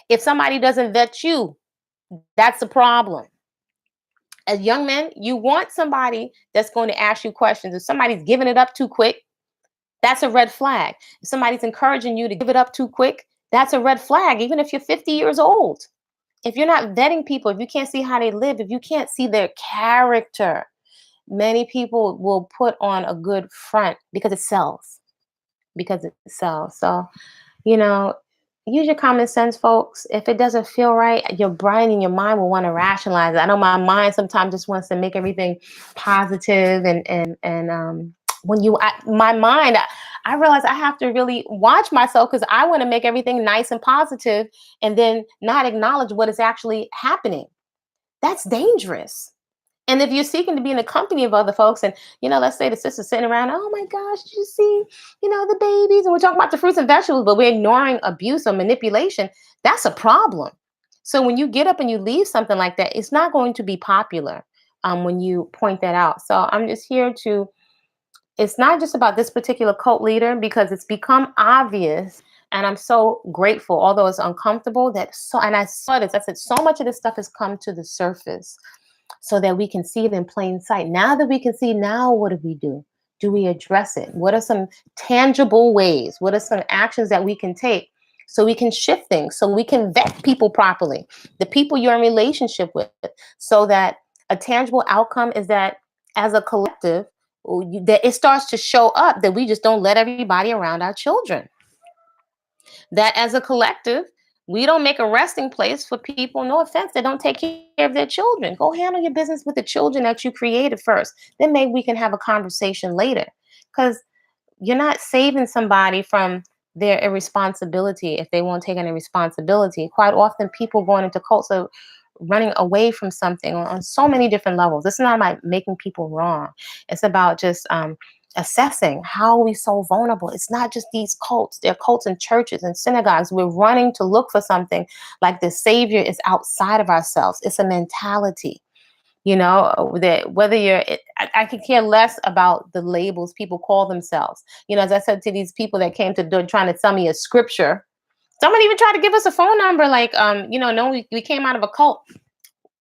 if somebody doesn't vet you, that's a problem. As young men, you want somebody that's going to ask you questions. If somebody's giving it up too quick, that's a red flag. If somebody's encouraging you to give it up too quick, that's a red flag, even if you're 50 years old. If you're not vetting people, if you can't see how they live, if you can't see their character, many people will put on a good front because it sells. Because it sells. So, you know, use your common sense, folks. If it doesn't feel right, your brain and your mind will want to rationalize it. I know my mind sometimes just wants to make everything positive and when my mind, I realize I have to really watch myself because I want to make everything nice and positive and then not acknowledge what is actually happening. That's dangerous. And if you're seeking to be in the company of other folks, and let's say the sister's sitting around, oh my gosh, did you see, the babies, and we're talking about the fruits and vegetables, but we're ignoring abuse or manipulation, that's a problem. So when you get up and you leave something like that, it's not going to be popular when you point that out. So I'm just here to, it's not just about this particular cult leader because it's become obvious. And I'm so grateful, although it's uncomfortable, and I saw this, I said, so much of this stuff has come to the surface so that we can see it in plain sight. Now that we can see, now what do we do? Do we address it? What are some tangible ways? What are some actions that we can take so we can shift things, so we can vet people properly, the people you're in relationship with, so that a tangible outcome is that as a collective, that it starts to show up that we just don't let everybody around our children. That as a collective, we don't make a resting place for people, no offense, that don't take care of their children. Go handle your business with the children that you created first. Then maybe we can have a conversation later. Because you're not saving somebody from their irresponsibility if they won't take any responsibility. Quite often, people going into cults are running away from something on so many different levels. This is not about making people wrong. It's about just assessing how are we so vulnerable. It's not just these cults. There are cults in churches and synagogues. We're running to look for something like the savior is outside of ourselves. It's a mentality, that whether I could care less about the labels people call themselves. As I said to these people that came to do trying to sell me a scripture, someone even tried to give us a phone number, like, no, we came out of a cult.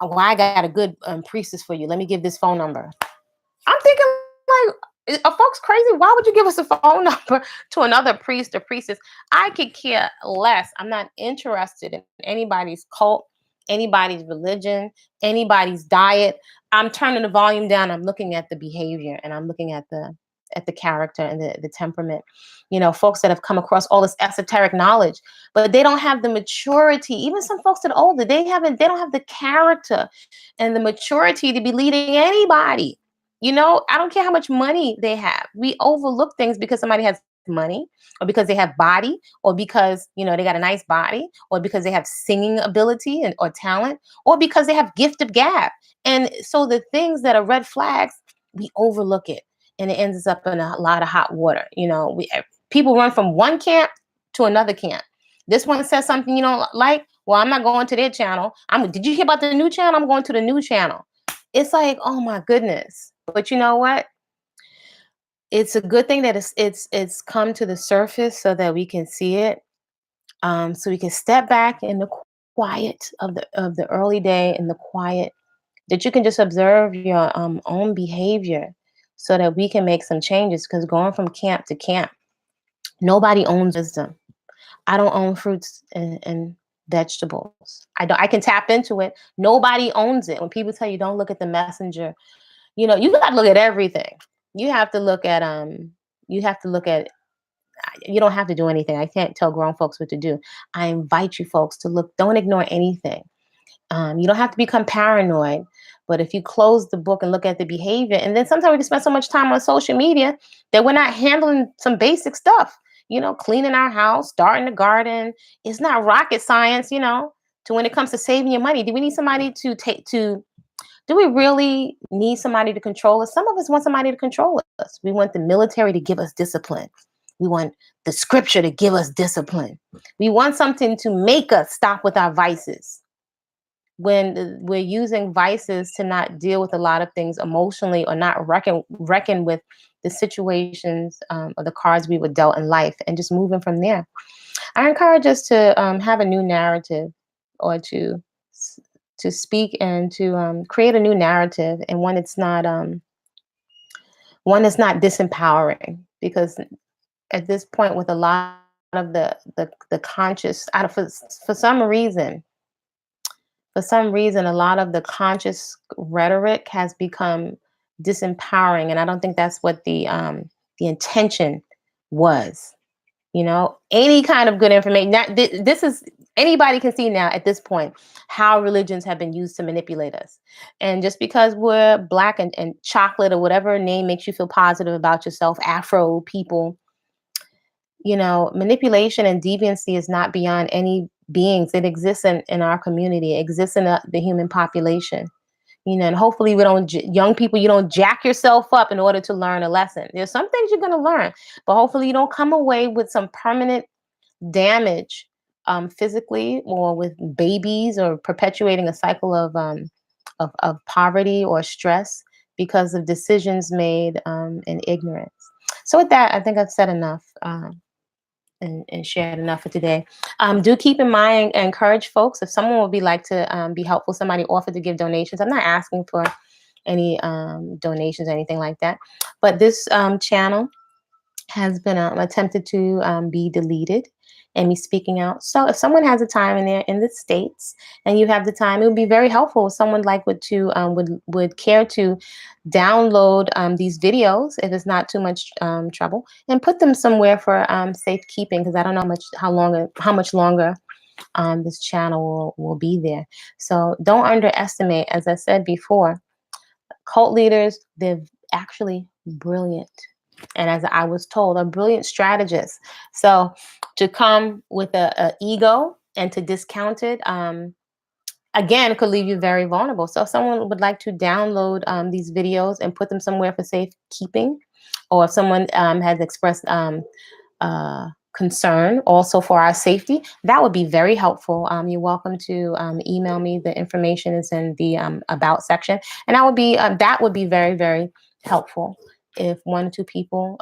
Oh, well, I got a good priestess for you. Let me give this phone number. I'm thinking, like, are folks crazy? Why would you give us a phone number to another priest or priestess? I could care less. I'm not interested in anybody's cult, anybody's religion, anybody's diet. I'm turning the volume down. I'm looking at the behavior, and I'm looking at the character and the temperament. Folks that have come across all this esoteric knowledge, but they don't have the maturity. Even some folks that are older, they don't have the character and the maturity to be leading anybody. I don't care how much money they have. We overlook things because somebody has money, or because they have body, or because, they got a nice body, or because they have singing ability or talent, or because they have gift of gab. And so the things that are red flags, we overlook it, and it ends up in a lot of hot water. People run from one camp to another camp. This one says something you don't like. Well, I'm not going to their channel. Did you hear about the new channel? I'm going to the new channel. It's like, oh my goodness. But you know what? It's a good thing that it's come to the surface so that we can see it. So we can step back in the quiet of the early day, in the quiet, that you can just observe your own behavior, so that we can make some changes. Because going from camp to camp, nobody owns wisdom. I don't own fruits and vegetables. I can tap into it. Nobody owns it. When people tell you don't look at the messenger, you got to look at everything. You have to look at you have to look at you don't have to do anything. I can't tell grown folks what to do. I invite you folks to look. Don't ignore anything. You don't have to become paranoid, but if you close the book and look at the behavior, and then sometimes we can spend so much time on social media that we're not handling some basic stuff. Cleaning our house, starting the garden. It's not rocket science. To when it comes to saving your money, do we need somebody to take to? Do we really need somebody to control us? Some of us want somebody to control us. We want the military to give us discipline. We want the scripture to give us discipline. We want something to make us stop with our vices, when we're using vices to not deal with a lot of things emotionally, or not reckon with the situations, or the cards we were dealt in life, and just moving from there. I encourage us to have a new narrative, or to speak and to create a new narrative, and one that's not disempowering. Because at this point, with a lot of the conscious, out of for some reason, a lot of the conscious rhetoric has become disempowering, and I don't think that's what the intention was. Any kind of good information. This is anybody can see now at this point how religions have been used to manipulate us. And just because we're black and chocolate, or whatever name makes you feel positive about yourself, Afro people, manipulation and deviancy is not beyond any beings. It exists in our community. It exists in the human population. And hopefully we don't, young people, you don't jack yourself up in order to learn a lesson. There's some things you're going to learn, but hopefully you don't come away with some permanent damage, physically, or with babies, or perpetuating a cycle of poverty or stress because of decisions made in ignorance. So with that, I think I've said enough. And shared enough for today. Do keep in mind and encourage folks, if someone would be like to be helpful, somebody offered to give donations. I'm not asking for any donations or anything like that, but this channel has been attempted to be deleted, and me speaking out. So if someone has a time in there in the States, and you have the time, it would be very helpful if someone would care to download these videos, if it's not too much trouble, and put them somewhere for safekeeping, because I don't know how much longer this channel will be there. So don't underestimate, as I said before, cult leaders. They're actually brilliant. And as I was told, are brilliant strategists. So to come with a ego and to discount it, again, could leave you very vulnerable. So if someone would like to download these videos and put them somewhere for safekeeping, or if someone has expressed uh, concern also for our safety, that would be very helpful. You're welcome to email me. The information is in the about section, and that would be very, very helpful if one or two people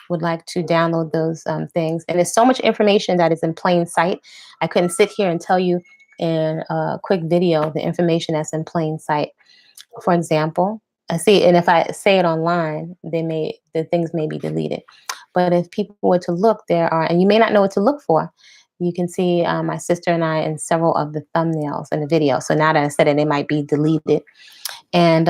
would like to download those things. And there's so much information that is in plain sight. I couldn't sit here and tell you in a quick video the information that's in plain sight. For example, I see, and if I say it online, the things may be deleted. But if people were to look, there are, and you may not know what to look for. You can see my sister and I in several of the thumbnails in the video. So now that I said it, they might be deleted. And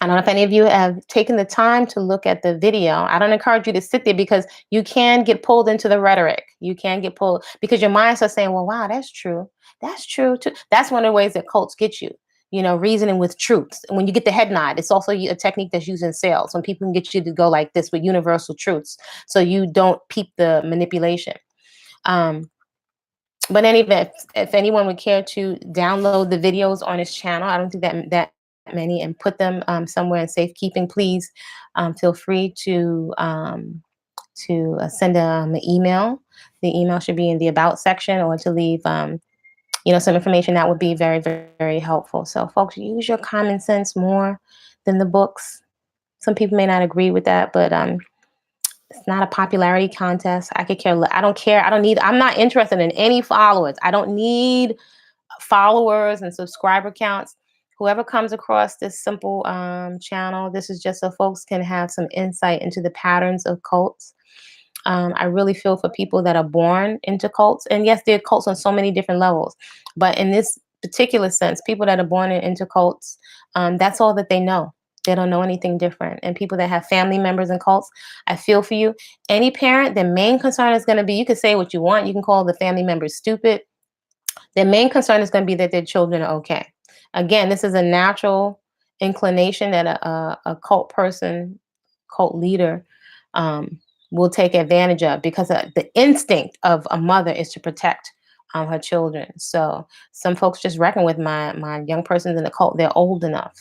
I don't know if any of you have taken the time to look at the video. I don't encourage you to sit there because you can get pulled into the rhetoric. You can get pulled because your mind starts saying, well, wow, that's true. That's true too. That's one of the ways that cults get you, reasoning with truths. And when you get the head nod, it's also a technique that's used in sales when people can get you to go like this with universal truths. So you don't peep the manipulation. Um, but in any event, if anyone would care to download the videos on his channel, I don't think that many, and put them somewhere in safekeeping, please feel free to send an email. The email should be in the about section, or to leave some information that would be very, very, very helpful. So folks, use your common sense more than the books. Some people may not agree with that, but it's not a popularity contest. I could care. I don't care. I'm not interested in any followers. I don't need followers and subscriber counts. Whoever comes across this simple channel, this is just so folks can have some insight into the patterns of cults. I really feel for people that are born into cults. And yes, there are cults on so many different levels. But in this particular sense, people that are born into cults, that's all that they know. They don't know anything different. And people that have family members in cults, I feel for you. Any parent, their main concern is going to be, you can say what you want. You can call the family members stupid. Their main concern is going to be that their children are okay. Again, this is a natural inclination that a cult person, cult leader, will take advantage of, because the instinct of a mother is to protect her children. So some folks just reckon with my young persons in the cult. They're old enough,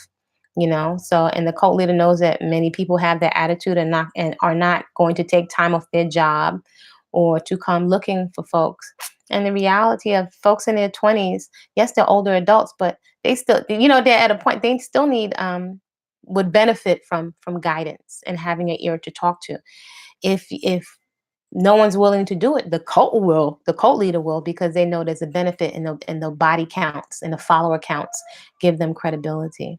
So, and the cult leader knows that many people have that attitude and are not going to take time off their job or to come looking for folks. And the reality of folks in their 20s, yes, they're older adults, but they still, they're at a point they still need would benefit from guidance and having an ear to talk to. If no one's willing to do it, the cult leader will, because they know there's a benefit in the body counts and the follower counts give them credibility.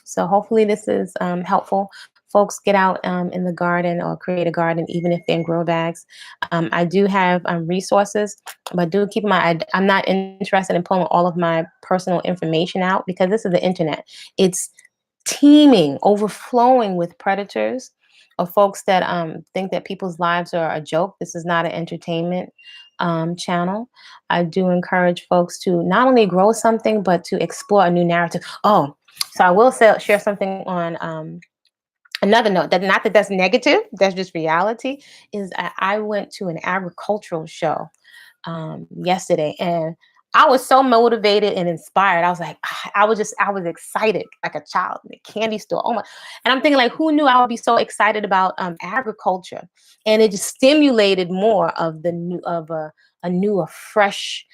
So hopefully this is helpful. Folks, get out in the garden or create a garden, even if they're in grow bags. I do have resources, but do keep in mind, I'm not interested in pulling all of my personal information out, because this is the internet. It's teeming, overflowing with predators or folks that think that people's lives are a joke. This is not an entertainment channel. I do encourage folks to not only grow something, but to explore a new narrative. Oh, so I will share something on another note, that not that that's negative, that's just reality. Is I went to an agricultural show yesterday, and I was so motivated and inspired. I was like, I was excited like a child in a candy store. Oh my! And I'm thinking, like, who knew I would be so excited about agriculture? And it just stimulated more of the new, of a new, a fresh,